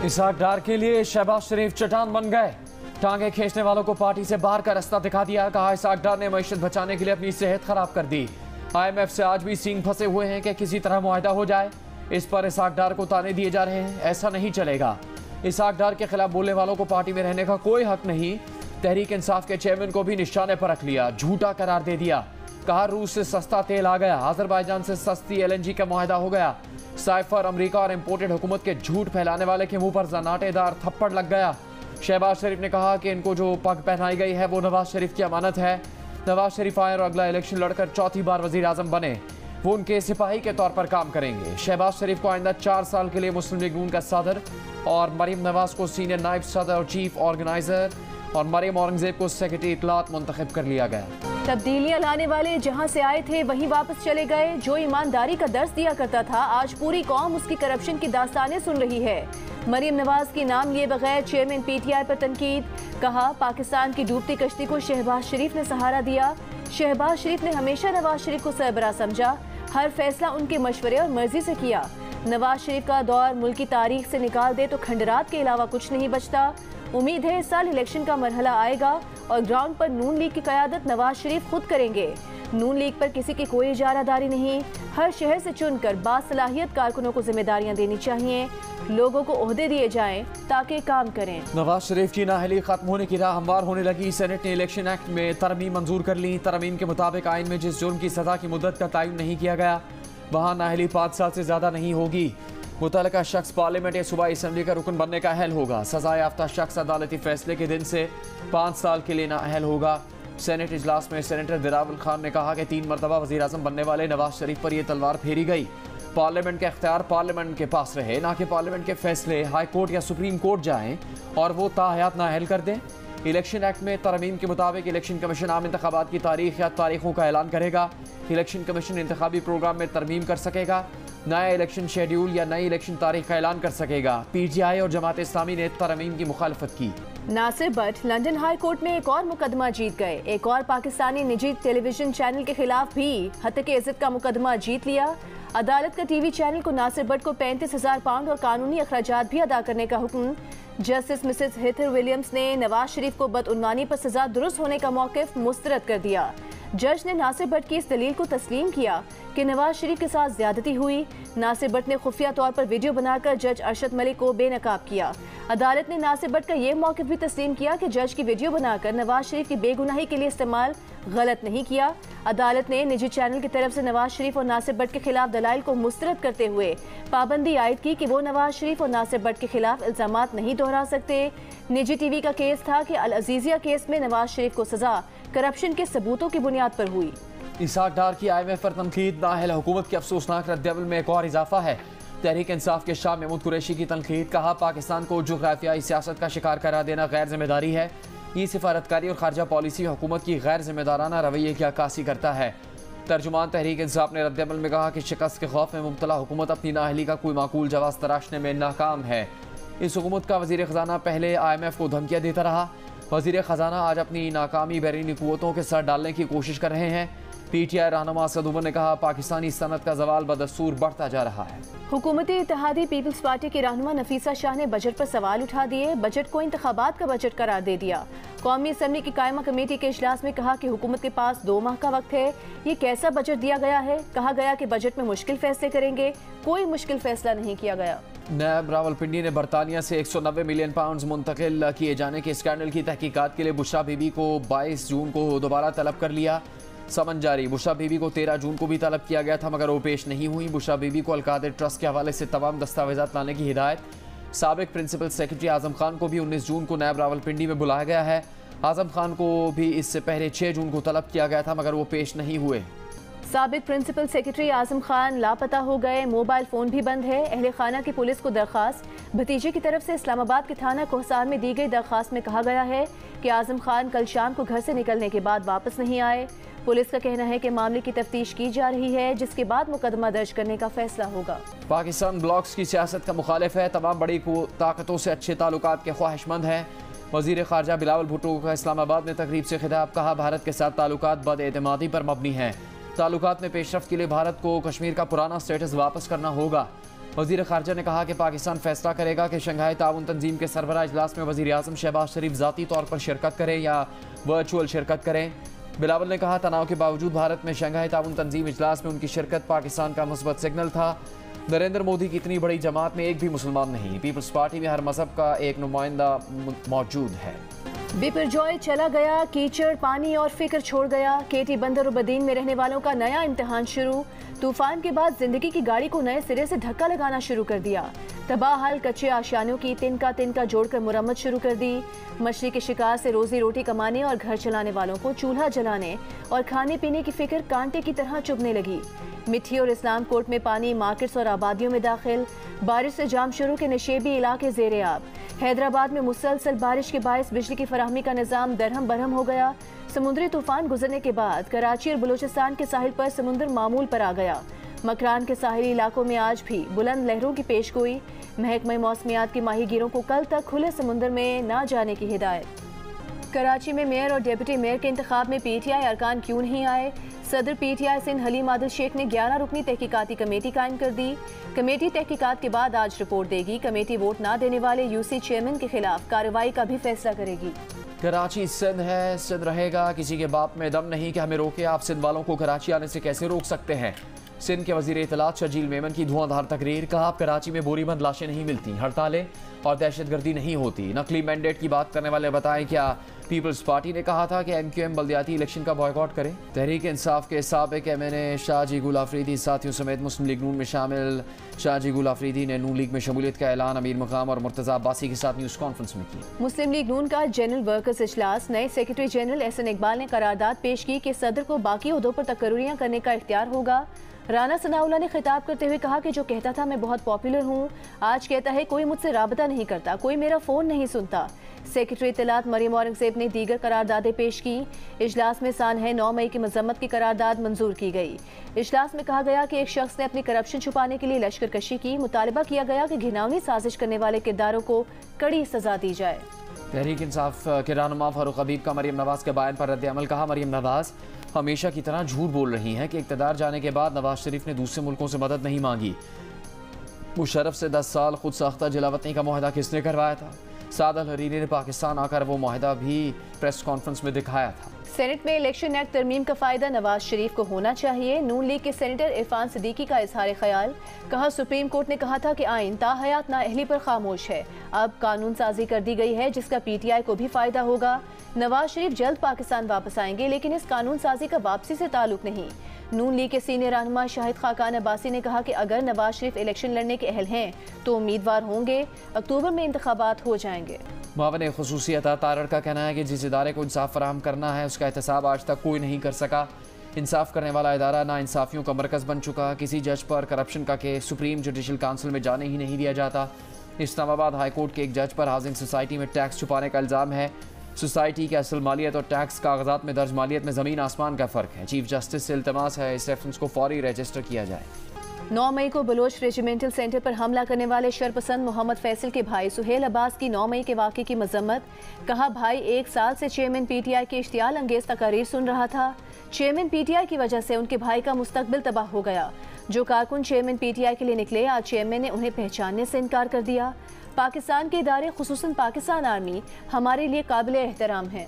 इसहाक डार के लिए शहबाज शरीफ चट्टान बन गए। टांगे खींचने वालों को पार्टी से बाहर का रास्ता दिखा दिया। कहा इसहाक डार ने मईशत बचाने के लिए अपनी सेहत खराब कर दी। IMF से आज भी सींग फंसे हुए हैं कि किसी तरह मुआहदा हो जाए। इस पर इसहाक डार को ताने दिए जा रहे हैं। ऐसा नहीं चलेगा। इसहाक डार के खिलाफ बोलने वालों को पार्टी में रहने का कोई हक नहीं। तहरीक इंसाफ के चेयरमैन को भी निशाने पर रख लिया, झूठा करार दे दिया। कहा रूस से सस्ता तेल आ गया, अजरबैजान से सस्ती LNG का मुआहदा हो गया। साइफर अमेरिका और इंपोर्टेड हुकूमत के झूठ फैलाने वाले के मुंह पर जनाटेदार थप्पड़ लग गया। शहबाज शरीफ ने कहा कि इनको जो पग पहनाई गई है वो नवाज शरीफ की अमानत है। नवाज शरीफ आए और अगला इलेक्शन लड़कर चौथी बार वजीर आजम बने, वो उनके सिपाही के तौर पर काम करेंगे। शहबाज शरीफ को आइंदा 4 साल के लिए मुस्लिम लीग नून का सदर और मरीम नवाज को सीनियर नायब सदर और चीफ ऑर्गेनाइजर और मरीम औरंगजेब को सेक्रेटरी इत्तलात मुंतखब कर लिया गया। तब्दीलियां लाने वाले जहां से आए थे वहीं वापस चले गए। जो ईमानदारी का दर्स दिया करता था, आज पूरी कौम उसकी करप्शन की दास्तानें सुन रही है। मरीम नवाज की नाम लिए बगैर चेयरमैन PTI पर तनकीद। कहा पाकिस्तान की डूबती कश्ती को शहबाज शरीफ ने सहारा दिया। शहबाज शरीफ ने हमेशा नवाज शरीफ को सरबराह समझा, हर फैसला उनके मशवरे और मर्जी से किया। नवाज शरीफ का दौर मुल्क की तारीख से निकाल दे तो खंडरात के अलावा कुछ नहीं बचता। उम्मीद है इस साल इलेक्शन का मरहला आएगा और ग्राउंड पर नून लीग की क़यादत नवाज शरीफ खुद करेंगे। नून लीग पर किसी की कोई इजारादारी नहीं। हर शहर से चुनकर बासलाहियत कारकुनों को जिम्मेदारियां देनी चाहिए। लोगों को ओहदे दिए जाएं ताकि काम करें। नवाज शरीफ की नाअहली खत्म होने की राह हमवार होने लगी। सेनेट ने इलेक्शन एक्ट में तरमीम मंजूर कर ली। तरमीम के मुताबिक आइन में जिस जुर्म की सजा की मुद्दत का तयन नहीं किया गया वहाँ नाअहली 5 साल से ज़्यादा नहीं होगी। मुतल्लिका शख्स पार्लियामेंट या सूबाई असम्बली का रुकन बनने का अहल होगा। सजा याफ्ता शख्स अदालती फैसले के दिन से 5 साल के लिए नाअहल होगा। सेनेट इजलास में सेनेटर दिलावर खान ने कहा कि 3 मरतबा वज़ीर आज़म बनने वाले नवाज शरीफ पर यह तलवार फेरी गई। पार्लियामेंट के अख्तियार पार्लियामेंट के पास रहे, ना कि पार्लियामेंट के फैसले हाई कोर्ट या सुप्रीम कोर्ट जाएं और वो ताहयात नाअहल कर दें। इलेक्शन एक्ट में तरमीम के मुताबिक इलेक्शन कमीशन आम इंतखाबात की तारीख या तारीखों का ऐलान करेगा। इलेक्शन कमीशन इंतखाबी प्रोग्राम में तरमीम कर सकेगा। नया इलेक्शन शेड्यूल या नई इलेक्शन तारीख का ऐलान कर सकेगा। PTI और जमात इस्लामी ने तरमीम की मुखालफत की। Nasir Bhatt London high court में एक और मुकदमा जीत गए। एक और पाकिस्तानी निजी टेलीविजन चैनल के खिलाफ भी हत्या इज्जत का मुकदमा जीत लिया। अदालत का TV चैनल को नासिर भट्ट को 35,000 पाउंड और कानूनी अखराजात भी अदा करने का हुक्म। जस्टिस मिसेस हेथर विलियम्स ने नवाज शरीफ को बदउनवानी पर सजा दुरुस्त होने का मौक़िफ़ मुस्तरद कर दिया। जज ने नासिर भट्ट की इस दलील को तस्लीम किया कि नवाज शरीफ के साथ ज्यादती हुई। नासिर भट्ट ने खुफिया तौर पर वीडियो बनाकर जज अरशद मलिक को बेनकाब किया। अदालत ने नासिर भट्ट का ये मौक़िफ़ भी तस्लीम किया कि जज की वीडियो बनाकर नवाज शरीफ की बेगुनाही के लिए इस्तेमाल गलत नहीं किया। अदालत ने निजी चैनल की तरफ से नवाज शरीफ और नासिर भट्ट के खिलाफ दलाइल को मुस्तरद करते हुए पाबंदी आयद की कि वो नवाज शरीफ और नासिर भट्ट के खिलाफ इल्जामात नहीं दोहरा सकते। निजी TV का केस था कि अल अजीजिया केस में नवाज शरीफ को सजा करप्शन के सबूतों की बुनियाद पर हुई। इसहाक डार की IMF पर तनकीद। नाअहल हुकूमत की अफसोसनाक रद्द-ए-अमल में एक और इजाफा है। तहरीक इंसाफ के शाह महमूद कुरैशी की तनकीद। कहा पाकिस्तान को जोग्राफियाई सियासत का शिकार करार देना गैर जिम्मेदारी है। ये सिफारतकारी और खारजा पॉलिसी हुकूमत की गैर जिम्मेदाराना रवैये की अक्कासी करता है। तर्जुमान तहरीक इंसाफ ने रद्द-ए-अमल में कहा कि शिकस्त के खौफ में मुब्तला हुकूमत अपनी नाअहली का कोई माकूल जवाब तराशने में नाकाम है। इस हुकूमत का वज़ीर ख़जाना पहले IMF को धमकियाँ देता रहा। वज़ीर ख़जाना आज अपनी नाकामी बैरूनी क़ुव्वतों के सर डालने की कोशिश कर रहे हैं। PTI रहनुमा असद उमर ने कहा पाकिस्तानी सनत का जवाल बदस्तूर बढ़ता जा रहा है। हुकूमती इत्तेहादी पीपल्स पार्टी की रहनुमा नफीसा शाह ने बजट पर सवाल उठा दिए। बजट को इंतखाबात का बजट करार दे दिया। कौमी असम्बली की कायमा कमेटी के इजलास में कहा कि हुकूमत के पास 2 माह का वक्त है। ये कैसा बजट दिया गया है? कहा गया कि बजट में मुश्किल फैसले करेंगे। कोई मुश्किल फैसला नहीं किया गया। नैब रावलपिंडी ने बरतानिया से 190 मिलियन पाउंड मुंतकिल किए जाने के स्कैंडल की तहकीकात के लिए बुशरा बीबी को 22 जून को दोबारा तलब कर लिया। समन जारी। बुशरा बीबी को 13 जून को भी तलब किया गया था मगर वो पेश नहीं हुई। बुशरा बीबी को अलकादिर ट्रस्ट के हवाले से तमाम दस्तावेजात लाने की हिदायत। साबिक प्रिंसिपल सेक्रेटरी आजम खान को भी 19 जून को नैब रावलपिंडी में बुलाया गया है। आजम खान को भी इससे पहले 6 जून को तलब किया गया था मगर वो पेश नहीं हुए। साबिक प्रिंसिपल सेक्रेटरी आजम खान लापता हो गए। मोबाइल फ़ोन भी बंद है। अहले खाना की पुलिस को दरख्वास्त। भतीजे की तरफ से इस्लामाबाद के थाना कोहसार में दी गई दरख्वास्त में कहा गया है कि आजम खान कल शाम को घर से निकलने के बाद वापस नहीं आए। पुलिस का कहना है कि मामले की तफ्तीश की जा रही है जिसके बाद मुकदमा दर्ज करने का फैसला होगा। पाकिस्तान ब्लॉक्स की सियासत का मुखालिफ है। तमाम बड़ी ताकतों से अच्छे ताल्लुकात के ख्वाहिशमंद है। वज़ीर ख़ारजा बिलावल भुट्टो का इस्लामाबाद में तकरीब से खिताब। कहा भारत के साथ ताल्लुकात बद-एतमादी पर मबनी हैं। ताल्लुकात में पेशरफ्त के लिए भारत को कश्मीर का पुराना स्टेटस वापस करना होगा। वज़ीर ख़ारजा ने कहा कि पाकिस्तान फैसला करेगा कि शंघाई ताउन तंजीम के सरबराह इजलास में वज़ीर आज़म शहबाज शरीफ ज़ाती तौर पर शिरकत करें या वर्चुअल शिरकत करें। बिलावल ने कहा तनाव के बावजूद भारत में शंघाई ताउन तंजीम इजलास में उनकी शिरकत पाकिस्तान का मुस्बत सिग्नल था। नरेंद्र मोदी की इतनी बड़ी जमात में एक भी मुसलमान नहीं, पीपल्स पार्टी में हर मजहब का एक नुमाइंदा मौजूद है। बिपरजॉय चला गया, कीचड़, पानी और फिक्र छोड़ गया। केटी बंदर और बदीन में रहने वालों का नया इम्तिहान शुरू। तूफान के बाद जिंदगी की गाड़ी को नए सिरे से धक्का लगाना शुरू कर दिया। तबाह हाल कच्चे आशियानों की तिनका जोड़कर मुरम्मत शुरू कर दी। मछली के शिकार से रोजी रोटी कमाने और घर चलाने वालों को चूल्हा जलाने और खाने पीने की फिक्र कांटे की तरह चुभने लगी। मिट्टी और इस्लाम कोर्ट में पानी, मार्केट्स और आबादियों में दाखिल। बारिश से जाम शुरू के नशेबी इलाके ज़ेरे आब। हैदराबाद में मुसलसल बारिश के बायस बिजली की फराहमी का निज़ाम दरहम बरहम हो गया। समुद्री तूफान गुजरने के बाद कराची और बलूचिस्तान के साहिल पर समुद्र मामूल पर आ गया। मकरान के साहिली इलाकों में आज भी बुलंद लहरों की पेशगोई। महकमा मौसमियात के माहीगीरों को कल तक खुले समुद्र में न जाने की हिदायत। कराची में मेयर और डिप्टी मेयर के इंतखाब में पीटीआई अरकान क्यों नहीं आए? सदर पीटीआई सिंध हलीम आदिल शेख ने 11 रुकनी तहकीकाती कमेटी कायम कर दी। कमेटी तहकीकात के बाद आज रिपोर्ट देगी। कमेटी वोट ना देने वाले यूसी चेयरमैन के खिलाफ कार्रवाई का भी फैसला करेगी। कराची सिंध है, सिंध रहेगा, किसी के बाप में दम नहीं कि हमें रोके। आप सिंध वालों को कराची आने से कैसे रोक सकते हैं? सिंध के वजीर इत्तलात शर्जील मेमन की धुआंधार तकरीर। कहा कराची में बोरीबंद लाशें नहीं मिलती, हड़तालें और दहशतगर्दी नहीं होती। नकली मैंडेट की बात करने वाले बताएं क्या पीपल्स पार्टी ने कहा था कि MQM बल्दियाती इलेक्शन का बॉयकॉट करे। तहरीक इंसाफ के साबिक MNA शाहजी गुल आफरीदी साथियों समेत मुस्लिम लीग नून में शामिल। शाहजी गुल आफरीदी ने नून लीग में शमूलियत का ऐलान अमीर मकाम और मुर्तज़ा अब्बासी के साथ न्यूज़ कॉन्फ्रेंस में की। मुस्लिम लीग नून का जनरल वर्कर्स इजलास। नए सेक्रेटरी जनरल SN इकबाल ने करारदाद पेश की कि सदर को बाकी ओहदों पर तकर्रियां करने का इख्तियार होगा। राना सनाउल्लाह ने खिताब करते हुए कहा कि जो कहता था मैं बहुत पॉपुलर हूँ, आज कहता है कोई मुझसे राबता नहीं करता, कोई मेरा फ़ोन नहीं सुनता। सेक्रेटरी इत्तलात मरियम औरंगजेब ने दीगर करारदादें पेश की। इजलास में सान है 9 मई की मजम्मत की करारदाद मंजूर की गई। इजलास में कहा गया कि एक शख्स ने अपनी करप्शन छुपाने के लिए लश्करकशी की। मुतालबा किया गया कि घिनौनी साजिश करने वाले किरदारों को कड़ी सजा दी जाए। तहरीक इंसाफ के रहनुमा फारूक हबीब का मरियम नवाज के बयान पर रद्द-ए-अमल। कहा मरियम नवाज हमेशा की तरह झूठ बोल रही हैं कि इक़्तिदार जाने के बाद नवाज शरीफ ने दूसरे मुल्कों से मदद नहीं मांगी। मुशर्रफ से 10 साल खुद साख्ता जलावतनी का मुआहदा किसने करवाया था? साद अल हरीरी ने पाकिस्तान आकर वो मुआहदा भी प्रेस कॉन्फ्रेंस में दिखाया था। सेनेट में इलेक्शन एक्ट तरमीम का फायदा नवाज शरीफ को होना चाहिए। नून लीग के सेनेटर इरफान सिद्दीकी का इजहार ख्याल। कहा सुप्रीम कोर्ट ने कहा था कि आइन ताहयात नाअहली पर खामोश है। अब कानून साजी कर दी गई है जिसका PTI को भी फायदा होगा। नवाज शरीफ जल्द पाकिस्तान वापस आएंगे, लेकिन इस कानून साजी का वापसी से ताल्लुक नहीं। नून लीग के सीनियर रहनुमा शाहिद खाकान अब्बासी ने कहा कि अगर नवाज शरीफ इलेक्शन लड़ने के अहल हैं तो उम्मीदवार होंगे। अक्टूबर में इंतखाबात हो जाएंगे। मावन खुसूसी अता तारड़ का कहना है कि जिस इदारे को इंसाफ फराहम करना है उसका एहतसाब आज तक कोई नहीं कर सका। इंसाफ करने वाला इदारा ना इंसाफियों का मरकज़ बन चुका। किसी जज पर करप्शन का केस सुप्रीम जुडिशल काउंसिल में जाने ही नहीं दिया जाता। इस्लामाबाद हाई कोर्ट के एक जज पर हाउसिंग सोसाइटी में टैक्स छुपाने का इल्ज़ाम है। सोसाइटी के असल मालियत और टैक्स कागजात में दर्ज मालियत में ज़मीन आसमान का फ़र्क है। चीफ जस्टिस से इल्तमास है इस रेफरेंस को फौरी रजिस्टर किया जाए। 9 मई को बलोच रेजिमेंटल सेंटर पर हमला करने वाले शरपसंद मोहम्मद फैसल के भाई सुहेल अब्बास की 9 मई के वाक़े की मजम्मत। कहा भाई 1 साल से चेयरमैन PTI के इश्तियाल अंगेज तकारीर सुन रहा था। चेयरमैन PTI की वजह से उनके भाई का मुस्तकबिल तबाह हो गया। जो कारकुन चेयरमैन PTI के लिए निकले, आज चेयरमैन ने उन्हें पहचानने से इनकार कर दिया। पाकिस्तान के इदारे खुसूसन पाकिस्तान आर्मी हमारे लिए काबिल एहतराम है।